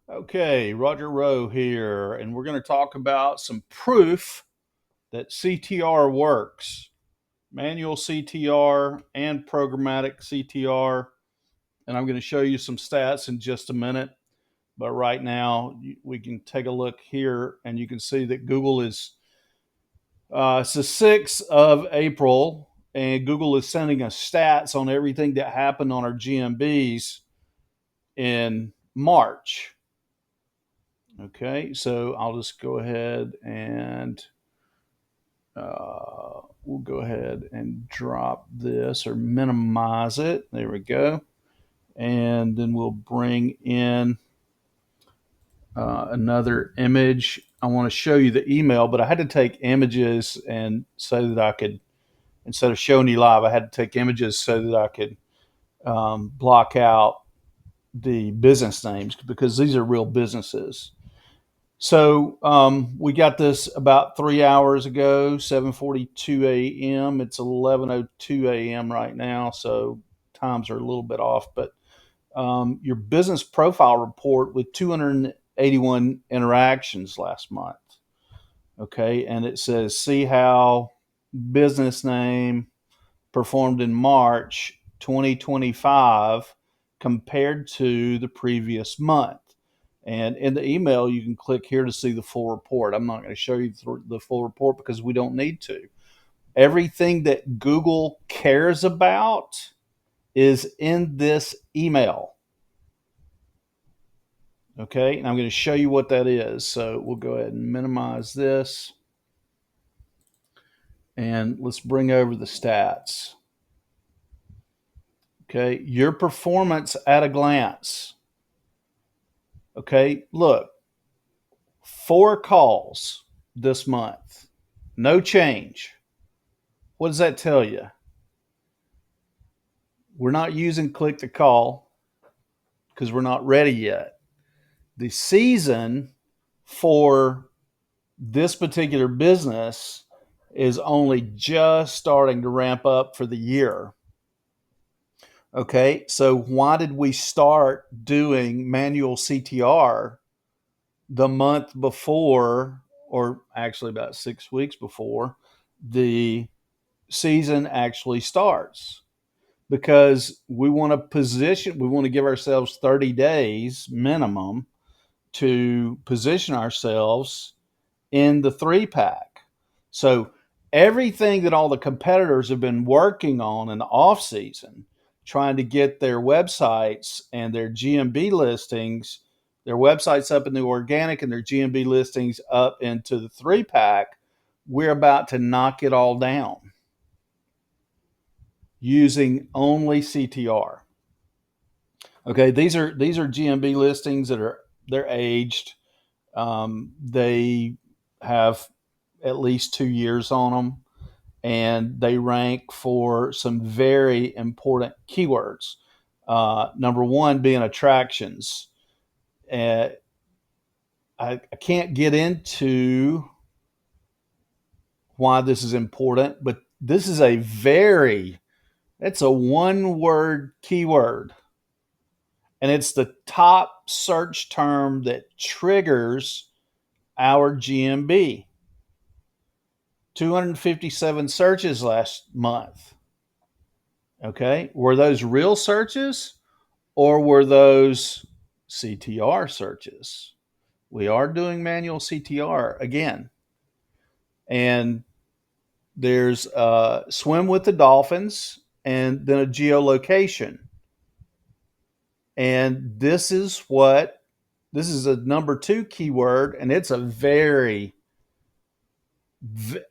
Okay, Roger Rowe here, and we're going to talk about some proof that CTR works. Manual CTR and programmatic CTR. And I'm going to show you some stats in just a minute. But right now, we can take a look here, and you can see that Google it's the 6th of April, and Google is sending us stats on everything that happened on our GMBs in March. Okay, so I'll just go ahead and we'll go ahead and drop this or minimize it. There we go. And then we'll bring in another image. I want to show you the email, but I had to take images and so that I could, instead of showing you live, I had to take images so that I could block out the business names because these are real businesses. So we got this about 3 hours ago, 7:42 a.m. It's 11:02 a.m. right now, so times are a little bit off. But your business profile report with 281 interactions last month. Okay, and it says see how business name performed in March 2025 compared to the previous month. And in the email, you can click here to see the full report. I'm not going to show you the full report because we don't need to. Everything that Google cares about is in this email. Okay, and I'm going to show you what that is. So we'll go ahead and minimize this. And let's bring over the stats. Okay, your performance at a glance. Okay, look, 4 calls this month, no change. What does that tell you? We're not using click to call because we're not ready yet. The season for this particular business is only just starting to ramp up for the year. Okay, so why did we start doing manual CTR the month before, or actually about 6 weeks before the season actually starts? Because we want to give ourselves 30 days minimum to position ourselves in the 3 pack. So everything that all the competitors have been working on in the off season, trying to get their websites and their GMB listings, their websites up in the organic and their GMB listings up into the 3 pack, we're about to knock it all down using only CTR. Okay, these are GMB listings they're aged. They have at least 2 years on them, and they rank for some very important keywords. Number one being attractions. Uh, I can't get into why this is important, but this is it's a one word keyword. And it's the top search term that triggers our GMB. 257 searches last month. Okay. Were those real searches or were those CTR searches? We are doing manual CTR again. And there's swim with the dolphins and then a geolocation. And this is a number 2 keyword, and it's a very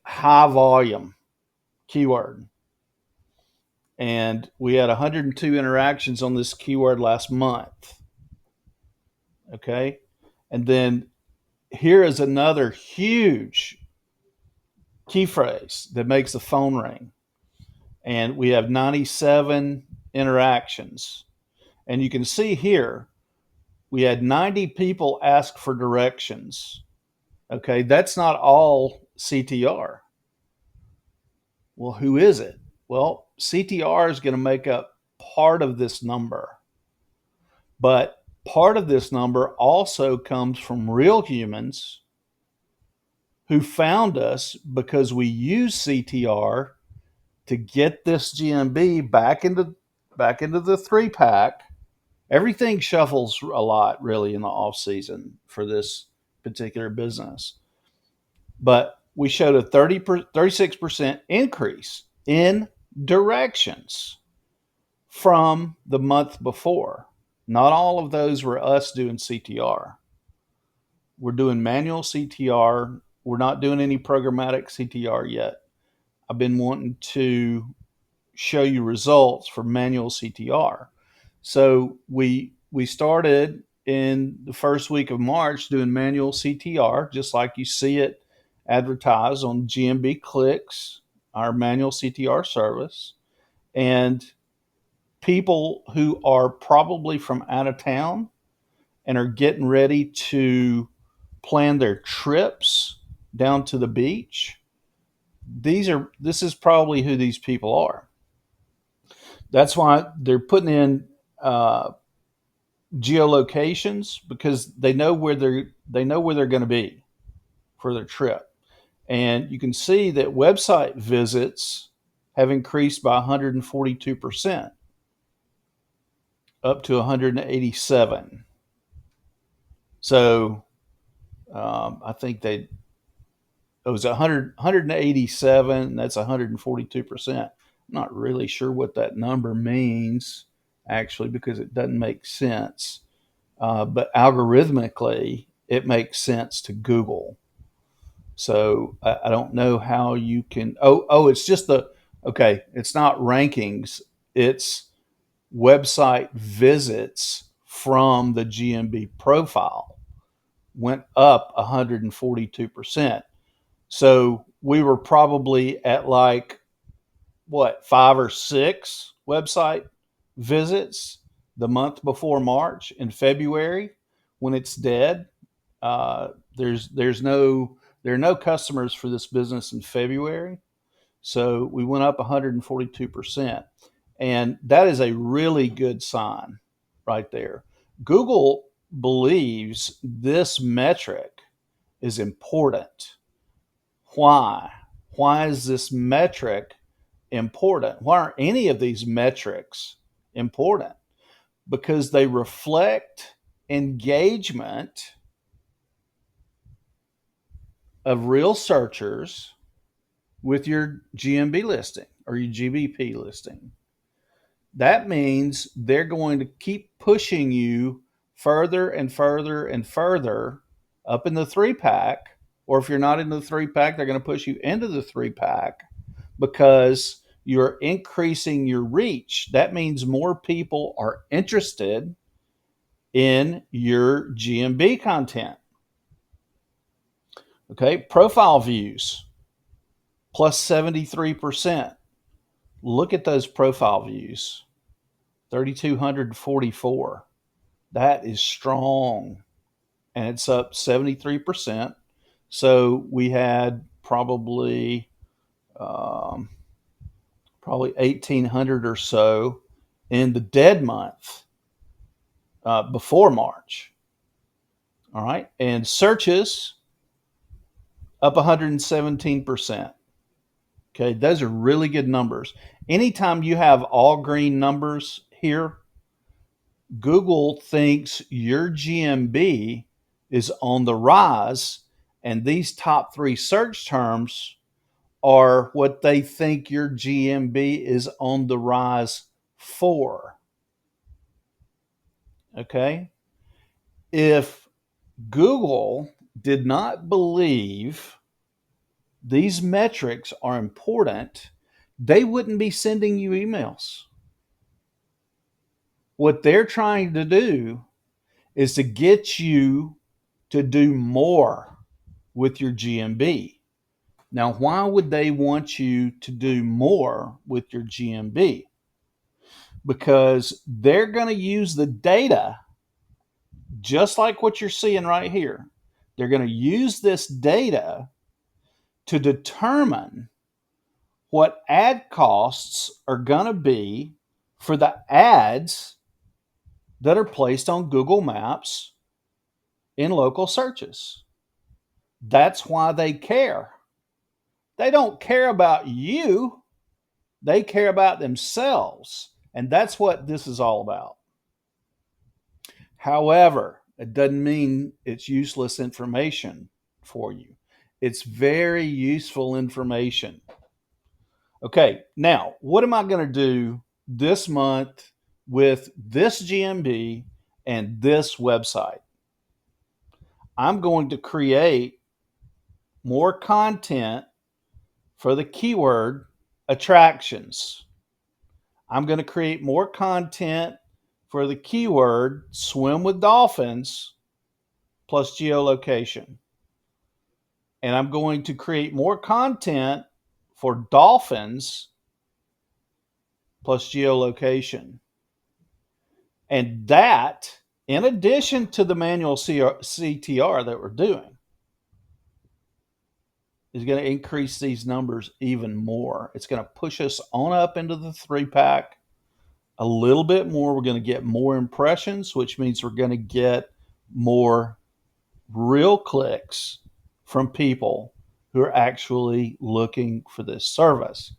high volume keyword. And we had 102 interactions on this keyword last month. Okay. And then here is another huge key phrase that makes the phone ring. And we have 97 interactions. And you can see here, we had 90 people ask for directions. Okay. That's not all CTR. Well, who is it? Well, CTR is going to make up part of this number. But part of this number also comes from real humans who found us because we use CTR to get this GMB back into the 3-pack. Everything shuffles a lot really in the off season for this particular business. But we showed a 36% increase in directions from the month before. Not all of those were us doing CTR. We're doing manual CTR. We're not doing any programmatic CTR yet. I've been wanting to show you results for manual CTR. So we started in the first week of March doing manual CTR, just like you see it advertised on GMB Clicks, our manual CTR service. And people who are probably from out of town and are getting ready to plan their trips down to the beach, this is probably who these people are. That's why they're putting in geolocations, because they know where they're going to be for their trip. And you can see that website visits have increased by 142%, up to 187. So I think it was 187. That's 142%. I'm not really sure what that number means, actually, because it doesn't make sense. But algorithmically, it makes sense to Google. So I don't know how you can. It's just okay. It's not rankings. It's website visits from the GMB profile went up 142%. So we were probably at like, what, 5 or 6 website visits the month before March. In February, when it's dead, there are no customers for this business in February. So we went up 142%. And that is a really good sign right there. Google believes this metric is important. Why? Why is this metric important? Why aren't any of these metrics important? Because they reflect engagement of real searchers with your GMB listing or your GBP listing. That means they're going to keep pushing you further and further and further up in the 3-pack. Or if you're not in the 3-pack, they're going to push you into the 3-pack because you're increasing your reach. That means more people are interested in your GMB content. Okay, profile views plus 73%. Look at those profile views, 3,244. That is strong, and it's up 73%. So we had probably 1,800 or so in the dead month before March. All right, and searches up 117%. Okay, those are really good numbers. Anytime you have all green numbers here, Google thinks your GMB is on the rise, and these top 3 search terms are what they think your GMB is on the rise for. Okay? If Google did not believe these metrics are important, they wouldn't be sending you emails. What they're trying to do is to get you to do more with your GMB. Now, why would they want you to do more with your GMB? Because they're going to use the data just like what you're seeing right here. They're going to use this data to determine what ad costs are going to be for the ads that are placed on Google Maps in local searches. That's why they care. They don't care about you, they care about themselves. And that's what this is all about. However, it doesn't mean it's useless information for you. It's very useful information. Okay, now what am I going to do this month with this GMB and this website? I'm going to create more content for the keyword attractions. I'm going to create more content for the keyword swim with dolphins plus geolocation. And I'm going to create more content for dolphins plus geolocation. And that, in addition to the manual CTR that we're doing, is going to increase these numbers even more. It's going to push us on up into the 3-pack a little bit more. We're going to get more impressions, which means we're going to get more real clicks from people who are actually looking for this service.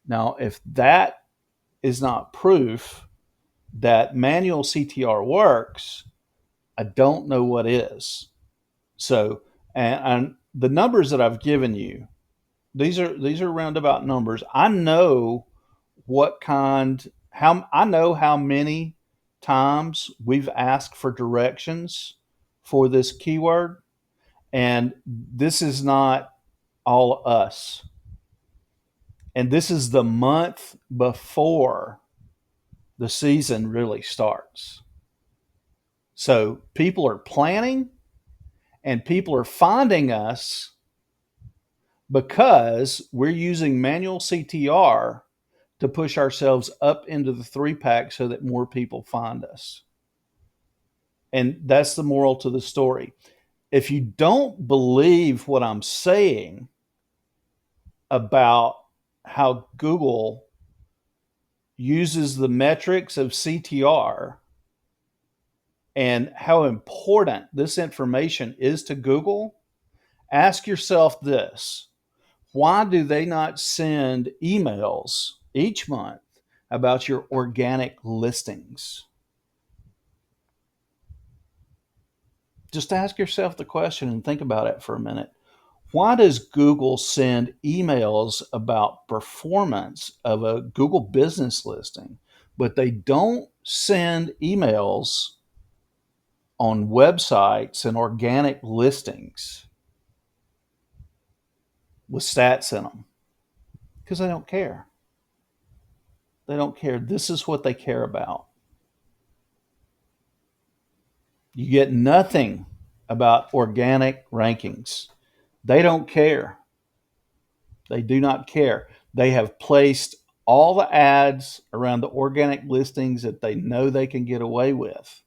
Now, if that is not proof that manual CTR works, I don't know what is. So, and the numbers that I've given you, these are roundabout numbers. I know how many times we've asked for directions for this keyword, and this is not all us. And this is the month before the season really starts. So people are planning and people are finding us because we're using manual CTR to push ourselves up into the 3-pack so that more people find us. And that's the moral to the story. If you don't believe what I'm saying about how Google uses the metrics of CTR and how important this information is to Google, ask yourself this: why do they not send emails each month about your organic listings? Just ask yourself the question and think about it for a minute. Why does Google send emails about performance of a Google business listing, but they don't send emails on websites and organic listings with stats in them? Because they don't care. They don't care. This is what they care about. You get nothing about organic rankings. They don't care. They do not care. They have placed all the ads around the organic listings that they know they can get away with.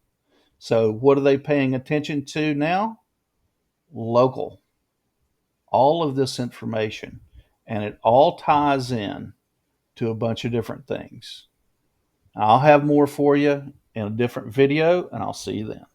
So what are they paying attention to now? Local. All of this information. And it all ties in to a bunch of different things. I'll have more for you in a different video, and I'll see you then.